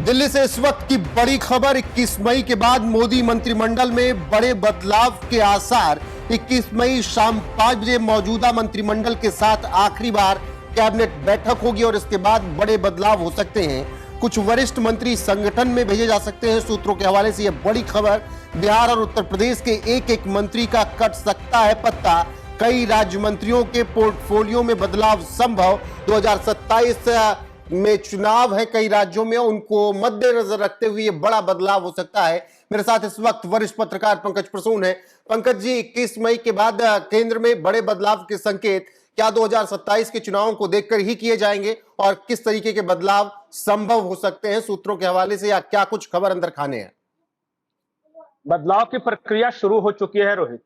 दिल्ली से इस वक्त की बड़ी खबर। 21 मई के बाद मोदी मंत्रिमंडल में बड़े बदलाव के आसार। 21 मई शाम 5 बजे मौजूदा मंत्रिमंडल के साथ आखिरी बार कैबिनेट बैठक होगी और इसके बाद बड़े बदलाव हो सकते हैं। कुछ वरिष्ठ मंत्री संगठन में भेजे जा सकते हैं। सूत्रों के हवाले से यह बड़ी खबर। बिहार और उत्तर प्रदेश के एक एक मंत्री का कट सकता है पत्ता। कई राज्य मंत्रियों के पोर्टफोलियो में बदलाव संभव। 2027 में चुनाव है कई राज्यों में, उनको मद्देनजर रखते हुए बड़ा बदलाव हो सकता है। मेरे साथ इस वक्त वरिष्ठ पत्रकार पंकज प्रसून है। पंकज जी, 21 मई के बाद केंद्र में बड़े बदलाव के संकेत क्या 2027 के चुनावों को देखकर ही किए जाएंगे और किस तरीके के बदलाव संभव हो सकते हैं सूत्रों के हवाले से, या क्या कुछ खबर अंदर खाने हैं? बदलाव की प्रक्रिया शुरू हो चुकी है रोहित।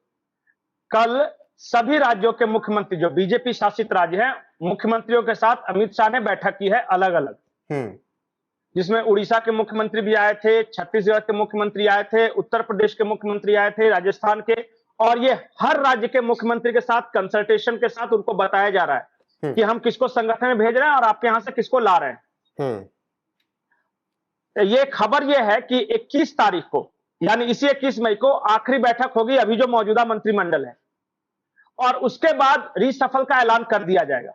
कल सभी राज्यों के मुख्यमंत्री, जो बीजेपी शासित राज्य हैं, मुख्यमंत्रियों के साथ अमित शाह ने बैठक की है अलग अलग, जिसमें उड़ीसा के मुख्यमंत्री भी आए थे, छत्तीसगढ़ के मुख्यमंत्री आए थे, उत्तर प्रदेश के मुख्यमंत्री आए थे, राजस्थान के, और ये हर राज्य के मुख्यमंत्री के साथ कंसल्टेशन के साथ उनको बताया जा रहा है कि हम किसको संगठन में भेज रहे हैं और आपके यहां से किसको ला रहे हैं। ये खबर ये है कि 21 तारीख को, यानी इसी 21 मई को आखिरी बैठक होगी अभी जो मौजूदा मंत्रिमंडल है, और उसके बाद रीशफल का ऐलान कर दिया जाएगा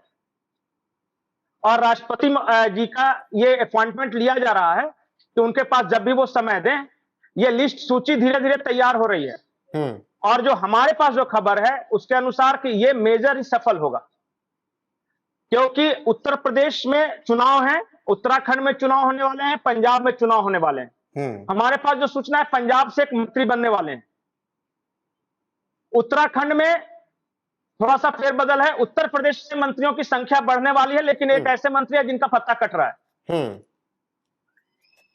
और राष्ट्रपति जी का ये अपॉइंटमेंट लिया जा रहा है कि उनके पास जब भी वो समय दें, ये लिस्ट सूची धीरे धीरे तैयार हो रही है। और जो हमारे पास जो खबर है उसके अनुसार कि ये मेजर रीशफल होगा, क्योंकि उत्तर प्रदेश में चुनाव है, उत्तराखंड में चुनाव होने वाले हैं, पंजाब में चुनाव होने वाले हैं। हमारे पास जो सूचना है, पंजाब से एक मंत्री बनने वाले हैं, उत्तराखंड में थोड़ा सा फेरबदल है, उत्तर प्रदेश से मंत्रियों की संख्या बढ़ने वाली है, लेकिन एक ऐसे मंत्री है जिनका पत्ता कट रहा है।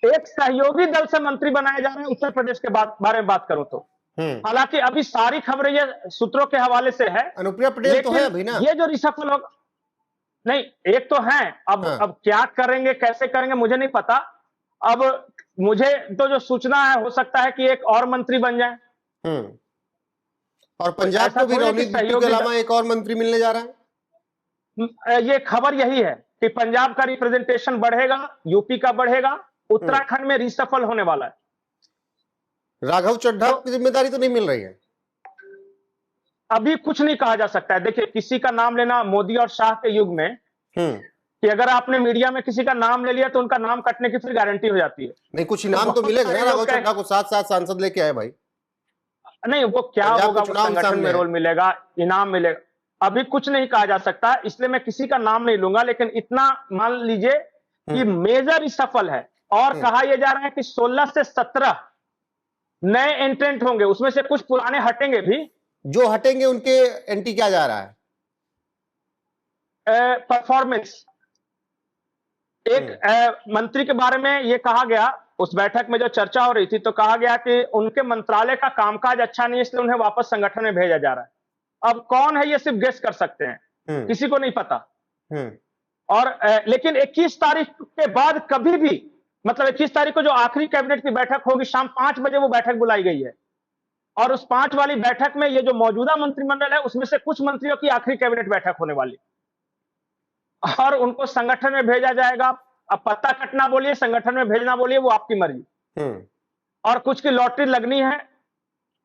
एक सहयोगी दल से मंत्री बनाए जा रहे हैं उत्तर प्रदेश के बारे में बात करूं तो। हालांकि अभी सारी खबरें ये सूत्रों के हवाले से है। अनुप्रिया पटेल तो है अभी ना, ये जो रिशफल होगा, नहीं एक तो है, अब क्या करेंगे कैसे करेंगे मुझे नहीं पता। अब मुझे तो जो सूचना है, हो सकता है कि एक और मंत्री बन जाए। और पंजाब को भी नवनीत बिट्टू के अलावा एक और मंत्री मिलने जा रहा है। ये खबर यही है कि पंजाब का रिप्रेजेंटेशन बढ़ेगा, यूपी का बढ़ेगा, उत्तराखंड में रिशफल होने वाला है। राघव चड्ढा की जिम्मेदारी तो नहीं मिल रही है? अभी कुछ नहीं कहा जा सकता है। देखिए, किसी का नाम लेना मोदी और शाह के युग में, कि अगर आपने मीडिया में किसी का नाम ले लिया तो उनका नाम कटने की फिर गारंटी हो जाती है। नहीं, कुछ इनाम तो मिलेगा ना राघव चड्ढा को, साथ साथ सांसद लेके आए भाई। नहीं, वो क्या होगा, वो संगठन में रोल मिलेगा, इनाम मिलेगा, अभी कुछ नहीं कहा जा सकता, इसलिए मैं किसी का नाम नहीं लूंगा। लेकिन इतना मान लीजिए कि मेजर सफल है, और कहा यह जा रहा है कि 16 से 17 नए एंट्रेंट होंगे, उसमें से कुछ पुराने हटेंगे भी। जो हटेंगे उनके एंटी क्या जा रहा है? परफॉर्मेंस। एक मंत्री के बारे में यह कहा गया, उस बैठक में जो चर्चा हो रही थी, तो कहा गया कि उनके मंत्रालय का कामकाज अच्छा नहीं है, इसलिए उन्हें वापस संगठन में भेजा जा रहा है। अब कौन है ये सिर्फ गेस कर सकते हैं, किसी को नहीं पता। और लेकिन 21 तारीख के बाद कभी भी, मतलब 21 तारीख को जो आखिरी कैबिनेट की बैठक होगी, शाम 5 बजे वो बैठक बुलाई गई है, और उस 5 वाली बैठक में ये जो मौजूदा मंत्रिमंडल है उसमें से कुछ मंत्रियों की आखिरी कैबिनेट बैठक होने वाली, और उनको संगठन में भेजा जाएगा। अब पत्ता कटना बोलिए, संगठन में भेजना बोलिए, वो आपकी मर्जी। और कुछ की लॉटरी लगनी है।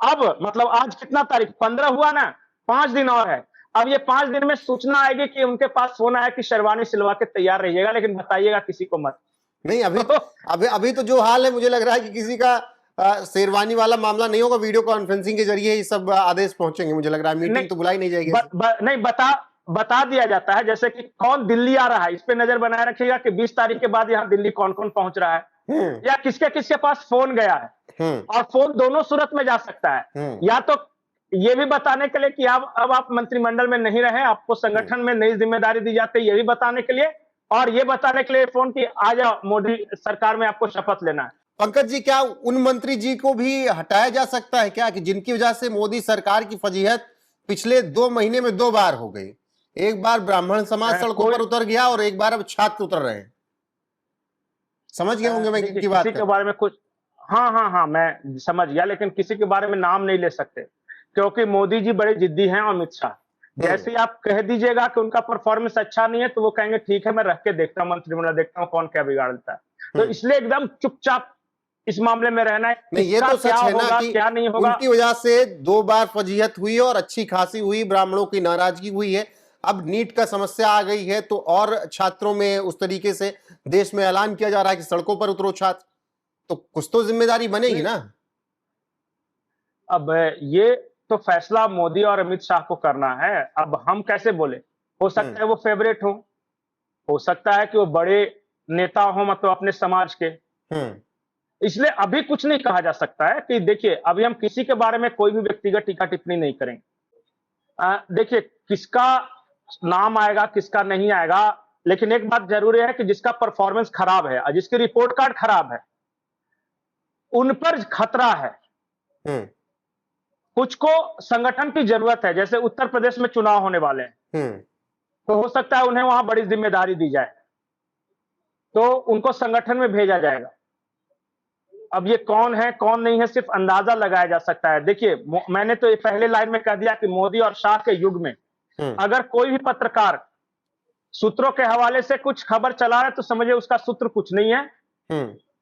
अब मतलब आज कितना तारीख, 15 हुआ ना, 5 दिन और है। अब ये 5 दिन में सूचना आएगी कि उनके पास फोन आया कि शेरवानी सिलवा के तैयार रहिएगा, लेकिन बताइएगा किसी को मत। नहीं, अभी तो जो हाल है, मुझे लग रहा है कि किसी का शेरवानी वाला मामला नहीं होगा। वीडियो कॉन्फ्रेंसिंग के जरिए ये सब आदेश पहुंचेंगे, मुझे लग रहा है। मीटिंग तो बुलाई नहीं जाएगी। नहीं, बता दिया जाता है, जैसे कि कौन दिल्ली आ रहा है, इस पे नजर बनाए रखिएगा कि 20 तारीख के बाद यहाँ दिल्ली कौन कौन पहुंच रहा है, या किसके किसके पास फोन गया है। और फोन दोनों सूरत में जा सकता है, या तो ये भी बताने के लिए कि अब आप मंत्रिमंडल में नहीं रहे, आपको संगठन में नई जिम्मेदारी दी जाती है, ये भी बताने के लिए, और ये बताने के लिए फोन की आ जाओ मोदी सरकार में आपको शपथ लेना है। पंकज जी, क्या उन मंत्री जी को भी हटाया जा सकता है क्या, कि जिनकी वजह से मोदी सरकार की फजीहत पिछले 2 महीने में 2 बार हो गई? एक बार ब्राह्मण समाज सड़कों पर उतर गया और एक बार अब छात्र उतर रहे हैं। समझ गए होंगे मैं किसकी बात कर रहा हूं? किसी के बारे में कुछ, हाँ मैं समझ गया, लेकिन किसी के बारे में नाम नहीं ले सकते, क्योंकि मोदी जी बड़े जिद्दी हैं, अमित शाह। जैसे ही आप कह दीजिएगा कि उनका परफॉर्मेंस अच्छा नहीं है, तो वो कहेंगे ठीक है, मैं रख के देखता हूं, मंत्रिमंडल देखता हूं कौन क्या बिगाड़ देता है। तो इसलिए एकदम चुपचाप इस मामले में रहना है। नहीं, ये तो सच है ना कि क्या नहीं होगा, उनकी वजह से 2 बार फजीहत हुई और अच्छी खासी हुई, ब्राह्मणों की नाराजगी हुई है। अब नीट का समस्या आ गई है तो और छात्रों में उस तरीके से देश में ऐलान किया जा रहा है कि सड़कों पर उतरो छात्र, तो कुछ तो जिम्मेदारी बनेगी ना। अब ये तो फैसला मोदी और अमित शाह को करना है। अब हम कैसे बोले? हो सकता है वो फेवरेट हो सकता है कि वो बड़े नेता हो, मतलब अपने समाज के, इसलिए अभी कुछ नहीं कहा जा सकता है कि देखिए अभी हम किसी के बारे में कोई भी व्यक्तिगत टीका टिप्पणी नहीं करेंगे। देखिए किसका नाम आएगा किसका नहीं आएगा, लेकिन एक बात जरूरी है कि जिसका परफॉर्मेंस खराब है और जिसकी रिपोर्ट कार्ड खराब है उन पर खतरा है। कुछ को संगठन की जरूरत है, जैसे उत्तर प्रदेश में चुनाव होने वाले हैं, तो हो सकता है उन्हें वहां बड़ी जिम्मेदारी दी जाए, तो उनको संगठन में भेजा जाएगा। अब ये कौन है कौन नहीं है सिर्फ अंदाजा लगाया जा सकता है। देखिए मैंने तो ये पहले लाइन में कह दिया कि मोदी और शाह के युग में अगर कोई भी पत्रकार सूत्रों के हवाले से कुछ खबर चला रहा है तो समझिए उसका सूत्र कुछ नहीं है।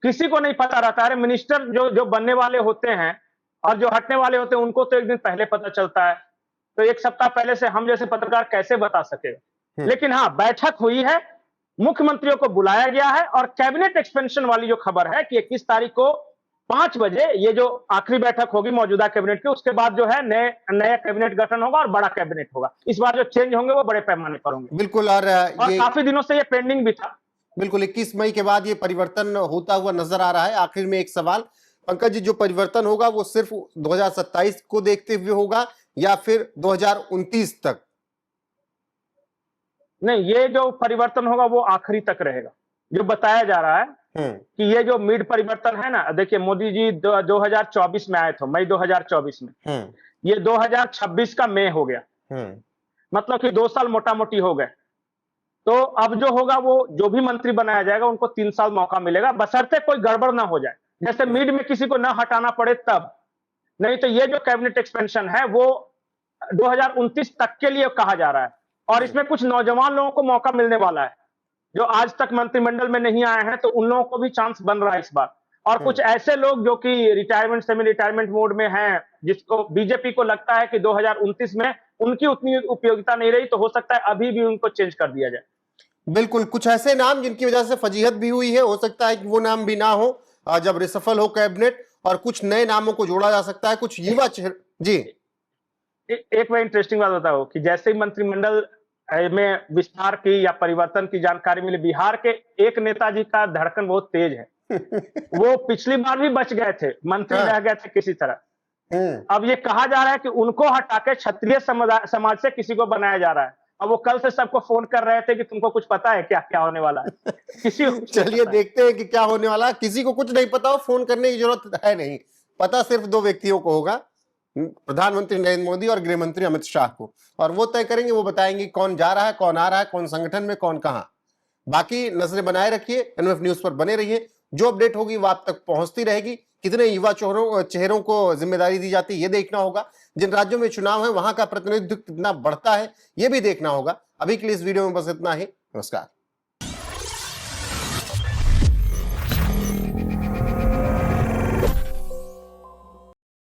किसी को नहीं पता रहता है। मिनिस्टर जो बनने वाले होते हैं और जो हटने वाले होते हैं उनको तो एक दिन पहले पता चलता है, तो एक सप्ताह पहले से हम जैसे पत्रकार कैसे बता सकेगा। लेकिन हाँ, बैठक हुई है, मुख्यमंत्रियों को बुलाया गया है और कैबिनेट एक्सपेंशन वाली जो खबर है कि 21 तारीख को 5 बजे ये जो आखिरी बैठक होगी मौजूदा कैबिनेट की, उसके बाद जो है नया कैबिनेट गठन होगा और बड़ा कैबिनेट होगा। इस बार जो चेंज होंगे वो बड़े पैमाने पर होंगे। बिल्कुल। और काफी दिनों से ये पेंडिंग भी था। बिल्कुल 21 मई के बाद ये परिवर्तन होता हुआ नजर आ रहा है। आखिर में एक सवाल पंकज जी, जो परिवर्तन होगा वो सिर्फ 2027 को देखते हुए होगा या फिर 2029 तक? नहीं, ये जो परिवर्तन होगा वो आखिरी तक रहेगा। जो बताया जा रहा है कि ये जो मिड परिवर्तन है ना, देखिए मोदी जी 2024 में आए थे, मई 2024 में, ये 2026 का मई हो गया, मतलब कि 2 साल मोटा मोटी हो गए। तो अब जो होगा वो जो भी मंत्री बनाया जाएगा उनको 3 साल मौका मिलेगा, बशर्ते कोई गड़बड़ ना हो जाए, जैसे मिड में किसी को ना हटाना पड़े तब। नहीं तो ये जो कैबिनेट एक्सपेंशन है वो 2029 तक के लिए कहा जा रहा है और इसमें कुछ नौजवान लोगों को मौका मिलने वाला है जो आज तक मंत्रिमंडल में नहीं आए हैं, तो उन लोगों को भी चांस बन रहा है इस बार। और कुछ ऐसे लोग जो कि रिटायरमेंट सेमी रिटायरमेंट मोड में हैं, जिसको बीजेपी को लगता है कि 2029 में उनकी उतनी उपयोगिता नहीं रही, तो हो सकता है अभी भी उनको चेंज कर दिया जाए। बिल्कुल, कुछ ऐसे नाम जिनकी वजह से फजीहत भी हुई है, हो सकता है कि वो नाम भी ना हो जब रिसफल हो कैबिनेट, और कुछ नए नामों को जोड़ा जा सकता है, कुछ युवा जी। एक मैं इंटरेस्टिंग बात बताऊं कि जैसे ही मंत्रिमंडल में विस्तार की या परिवर्तन की जानकारी मिली, बिहार के एक नेताजी का धड़कन बहुत तेज है। वो पिछली बार भी बच गए थे, मंत्री रह गए थे किसी तरह। अब ये कहा जा रहा है कि उनको हटा के क्षत्रिय समाज से किसी को बनाया जा रहा है। अब वो कल से सबको फोन कर रहे थे कि तुमको कुछ पता है क्या क्या होने वाला है। किसी चलिए देखते हैं कि क्या होने वाला है। किसी को कुछ नहीं पता हो, फोन करने की जरूरत है नहीं, पता सिर्फ 2 व्यक्तियों को होगा, प्रधानमंत्री नरेंद्र मोदी और गृह मंत्री अमित शाह को, और वो तय करेंगे, वो बताएंगे कौन जा रहा है, कौन आ रहा है, कौन संगठन में, कौन कहां। बाकी नजरें बनाए रखिए, एनएफ न्यूज पर बने रहिए, जो अपडेट होगी वो आप तक पहुंचती रहेगी। कितने युवा चेहरों को जिम्मेदारी दी जाती है ये देखना होगा। जिन राज्यों में चुनाव है वहां का प्रतिनिधित्व कितना बढ़ता है ये भी देखना होगा। अभी के लिए इस वीडियो में बस इतना ही। नमस्कार।